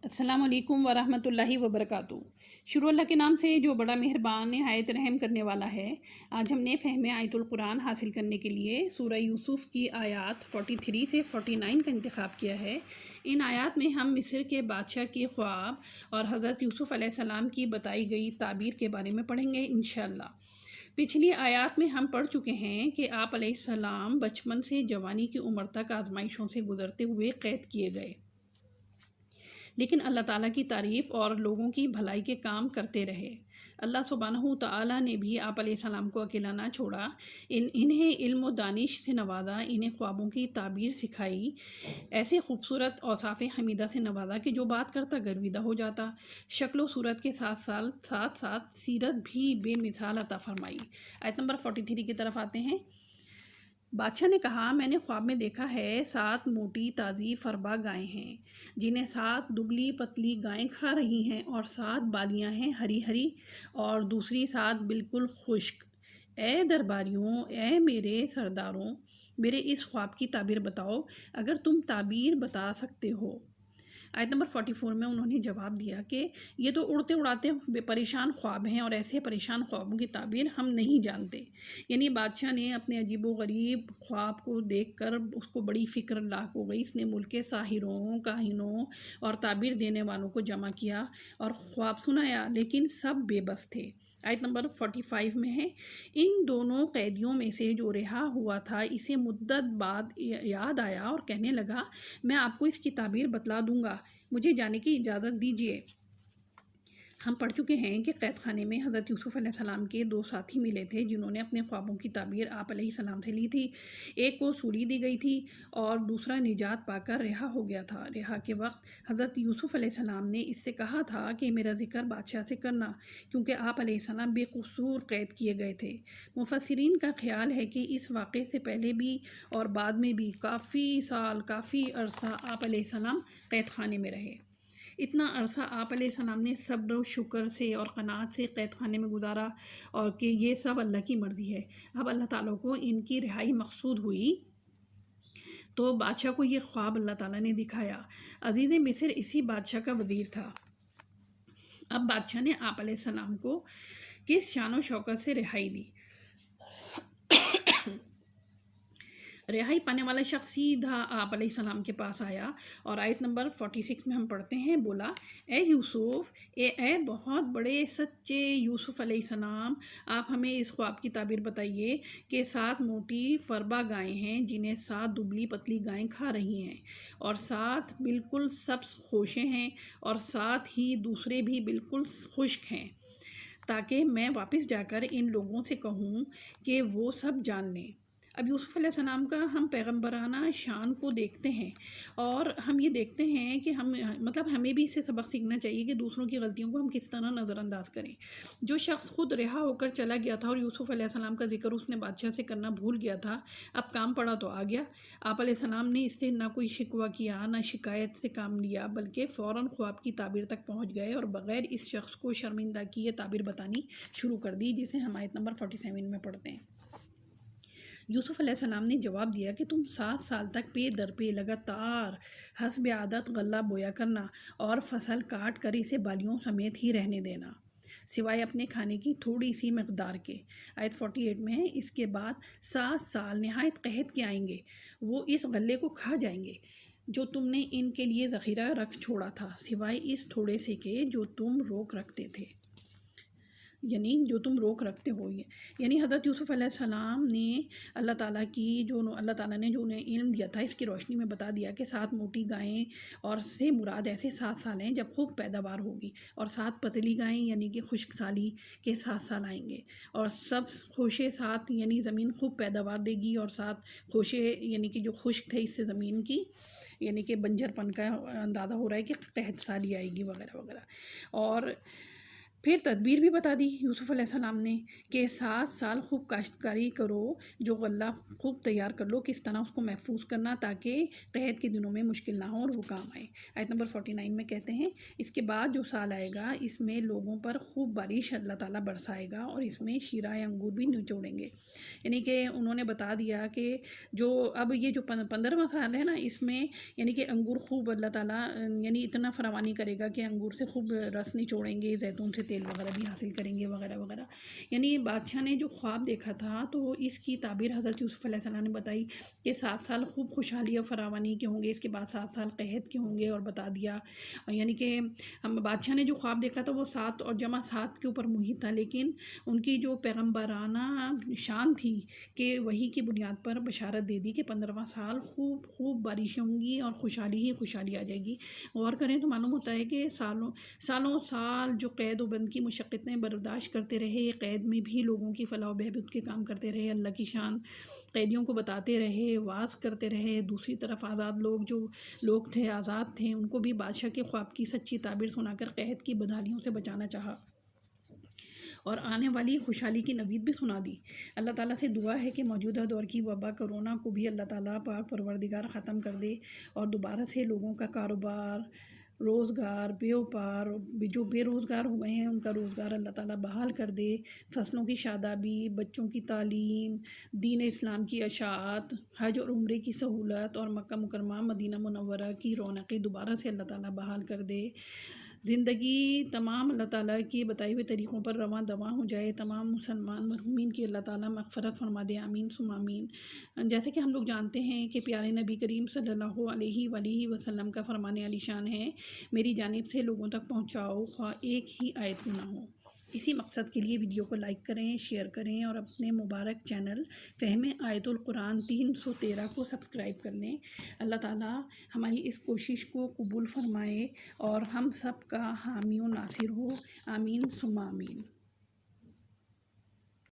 अस्सलाम वालेकुम वरहमतुल्लाहि वबरकातुहू। शुरू अल्लाह के नाम से जो बड़ा मेहरबान नहायत रहम करने वाला है। आज हमने फ़हम आयतुल कुरान हासिल करने के लिए सूरह यूसुफ़ की आयत 43 से 49 का इंतखाब किया है। इन आयत में हम मिस्र के बादशाह के ख्वाब और हज़रत यूसुफ़ अलैहिस्सलाम की बताई गई ताबीर के बारे में पढ़ेंगे इंशाअल्लाह। पिछली आयत में हम पढ़ चुके हैं कि आप अलैहिस्सलाम बचपन से जवानी की उम्र तक आजमाइशों से गुजरते हुए क़ैद किए गए, लेकिन अल्लाह ताला की तारीफ़ और लोगों की भलाई के काम करते रहे। अल्लाह सुब्हानहू तआला ने भी आप अलैहिस्सलाम को अकेला ना छोड़ा। इन्हें इल्म व दानिश से नवाजा, इन्हें ख्वाबों की ताबीर सिखाई, ऐसे खूबसूरत औसाफ़ हमीदा से नवाजा कि जो बात करता गर्विदा हो जाता। शक्ल व सूरत के साथ साथ सीरत भी बेमिसाल अता फरमाई। आयत नंबर 43 की तरफ आते हैं। बादशाह ने कहा, मैंने ख्वाब में देखा है 7 मोटी ताज़ी फरबा गायें हैं, जिन्हें 7 दुबली पतली गायें खा रही हैं, और 7 बालियां हैं हरी हरी, और दूसरी 7 बिल्कुल खुश्क। ए दरबारियों, ए मेरे सरदारों, मेरे इस ख्वाब की ताबीर बताओ, अगर तुम ताबीर बता सकते हो। आयत नंबर 44 में उन्होंने जवाब दिया कि ये तो उड़ते उड़ाते परेशान ख्वाब हैं, और ऐसे परेशान ख्वाबों की ताबीर हम नहीं जानते। यानी बादशाह ने अपने अजीब व गरीब ख्वाब को देखकर उसको बड़ी फ़िक्र लाक हो गई। इसने मुल्क के साहिरों, काहिनों और ताबीर देने वालों को जमा किया और ख्वाब सुनाया, लेकिन सब बेबस थे। आयत नंबर 45 में है, इन दोनों कैदियों में से जो रिहा हुआ था, इसे मुद्दत बाद याद आया और कहने लगा, मैं आपको इसकी ताबीर बतला दूंगा, मुझे जाने की इजाज़त दीजिए। हम पढ़ चुके हैं कि क़ैद खाने में हज़रत यूसुफ़ अलैहिस्सलाम के 2 साथी मिले थे, जिन्होंने अपने ख्वाबों की ताबीर आप अलैहिस्सलाम से ली थी। एक को सूली दी गई थी और दूसरा निजात पाकर रिहा हो गया था। रिहा के वक्त हज़रत यूसुफ़ अलैहिस्सलाम ने इससे कहा था कि मेरा ज़िक्र बादशाह से करना, क्योंकि आप अलैहिस्सलाम बेकसूर क़ैद किए गए थे। मुफस्सिरीन का ख़्याल है कि इस वाक़े से पहले भी और बाद में भी काफ़ी अरसा आप अलैहिस्सलाम क़ैद खाने में रहे। इतना अरसा आप अलैहिस्सलाम ने सब्र शुक्र से और क़नाअत से क़ैद खाने में गुजारा, और कि ये सब अल्लाह की मर्ज़ी है। अब अल्लाह ताला को इनकी रिहाई मकसूद हुई, तो बादशाह को ये ख्वाब अल्लाह ताला ने दिखाया। अज़ीज़ मिस्र इसी बादशाह का वज़ीर था। अब बादशाह ने आप अलैहिस्सलाम को किस शान व शौकत से रिहाई दी। रिहाई पाने वाला शख्स सीधा आप अलैहिस्सलाम के पास आया, और आयत नंबर 46 में हम पढ़ते हैं, बोला, ए यूसुफ, ए बहुत बड़े सच्चे यूसुफ अलैहिस्सलाम, आप हमें इस ख्वाब की ताबीर बताइए कि 7 मोटी फरबा गायें हैं, जिन्हें 7 दुबली पतली गायें खा रही हैं, और 7 बिल्कुल सब्ज़ खोशे हैं, और 7 ही दूसरे भी बिल्कुल खुश्क हैं, ताकि मैं वापस जाकर इन लोगों से कहूँ कि वो सब जान लें। अब यूसुफ़ अलैहिस्सलाम का हम पैगम्बराना शान को देखते हैं, और हम ये देखते हैं कि हमें भी इससे सबक सीखना चाहिए कि दूसरों की गलतियों को हम किस तरह नज़रअंदाज करें। जो शख्स खुद रिहा होकर चला गया था और यूसुफ़ अलैहिस्सलाम का जिक्र उसने बादशाह से करना भूल गया था, अब काम पड़ा तो आ गया। आप अलैहिस्सलाम ने इससे ना कोई शिकवा किया, ना शिकायत से काम लिया, बल्कि फ़ौरन ख्वाब की ताबीर तक पहुँच गए और बग़ैर इस शख्स को शर्मिंदा किए ताबीर बतानी शुरू कर दी, जिसे हम आयत नंबर 47 में पढ़ते हैं। यूसुफ़ अलैहिस्सलाम ने जवाब दिया कि तुम 7 साल तक पे दर पे लगातार हस्ब आदत गल्ला बोया करना, और फसल काट कर इसे बालियों समेत ही रहने देना, सिवाय अपने खाने की थोड़ी सी मकदार के। आयत 48 में है, इसके बाद 7 साल नहायत कहत के आएंगे, वो इस गल्ले को खा जाएंगे जो तुमने इनके लिए ज़ख़ीरा रख छोड़ा था, सिवाय इस थोड़े से के जो तुम रोक रखते थे, यानी जो तुम रोक रखते हो। ये यानी हज़रत यूसुफ़ अलैहिस्सलाम ने अल्लाह ताला ने जो उन्हें इल्म दिया था, इसकी रोशनी में बता दिया कि 7 मोटी गायें और से मुराद ऐसे 7 साल हैं जब खूब पैदावार होगी, और 7 पतली गायें यानी कि खुश्क साली के 7 साल आएंगे, और सब खोशे 7 यानी ज़मीन खूब पैदावार देगी, और 7 खोशे यानी कि जो खुश्क थे इससे ज़मीन की यानी कि बंजरपन का अंदाज़ा हो रहा है कि कहत साली आएगी वगैरह वगैरह। और پھر تدبیر بھی بتا دی یوسف علیہ السلام نے کہ 7 سال خوب کاشتکاری کرو، جو غلہ خوب تیار کر لو، کس طرح اس کو محفوظ کرنا تاکہ قحط کے دنوں میں مشکل نہ ہو اور وہ کام آئے۔ آیت نمبر 49 میں کہتے ہیں اس کے بعد جو سال آئے گا اس میں لوگوں پر خوب بارش اللہ تعالیٰ برسائے گا اور اس میں شیرہ انگور بھی نچوڑیں گے۔ یعنی کہ انہوں نے بتا دیا کہ جو اب یہ جو 15واں سال ہے نا، اس میں یعنی کہ انگور خوب اللہ تعالیٰ یعنی اتنا فراوانی کرے گا کہ انگور سے خوب رس نچوڑیں گے، زیتون سے تیل وغیرہ بھی حاصل کریں گے وغیرہ وغیرہ۔ یعنی بادشاہ نے جو خواب دیکھا تھا تو اس کی تعبیر حضرت یوسف علیہ السلام نے بتائی کہ 7 سال خوب خوشحالی اور فراوانی کے ہوں گے، اس کے بعد 7 سال قحط کے ہوں گے، اور بتا دیا یعنی کہ ہم بادشاہ نے جو خواب دیکھا تھا وہ 7 اور جمع 7 کے اوپر محیط تھا، لیکن ان کی جو پیغمبرانہ شان تھی کہ وحی کی بنیاد پر بشارت دے دی کہ 15واں سال خوب خوب بارشیں ہوں گی اور خوشحالی ہی خوشحالی آ جائے گی۔ غور کریں تو معلوم ہوتا ہے کہ سالوں سال جو قید و بند کی مشقتیں برداشت کرتے رہے، قید میں بھی لوگوں کی فلاح و بہبود کے کام کرتے رہے، اللہ کی شان قیدیوں کو بتاتے رہے، واعظ کرتے رہے، دوسری طرف آزاد لوگ تھے، آزاد تھے، ان کو بھی بادشاہ کے خواب کی سچی تعبیر سنا کر قحط کی بدحالیوں سے بچانا چاہا اور آنے والی خوشحالی کی نوید بھی سنا دی۔ اللہ تعالیٰ سے دعا ہے کہ موجودہ دور کی وبا کرونا کو بھی اللہ تعالیٰ پاک پروردگار ختم کر دے اور دوبارہ سے لوگوں کا کاروبار، روزگار، بیوپار، جو بے روزگار ہوئے ہیں ان کا روزگار اللہ تعالیٰ بحال کر دے، فصلوں کی شادابی، بچوں کی تعلیم، دین اسلام کی اشاعت، حج اور عمرے کی سہولت اور مکہ مکرمہ مدینہ منورہ کی رونقیں دوبارہ سے اللہ تعالیٰ بحال کر دے، زندگی تمام اللہ تعالیٰ کی بتائی ہوئے طریقوں پر رواں دواں ہو جائے، تمام مسلمان مرحومین کی اللہ تعالیٰ مغفرت فرما دے، آمین ثم آمین۔ جیسے کہ ہم لوگ جانتے ہیں کہ پیارے نبی کریم صلی اللہ علیہ وآلہ وسلم کا فرمان عالی شان ہے، میری جانب سے لوگوں تک پہنچاؤ خواہ ایک ہی آیت کیوں نہ ہو۔ اسی مقصد کے لیے ویڈیو کو لائک کریں، شیئر کریں اور اپنے مبارک چینل فہم آیت القرآن 313 کو سبسکرائب کر لیں۔ اللہ تعالیٰ ہماری اس کوشش کو قبول فرمائے اور ہم سب کا حامی و ناصر ہو، آمین ثم آمین۔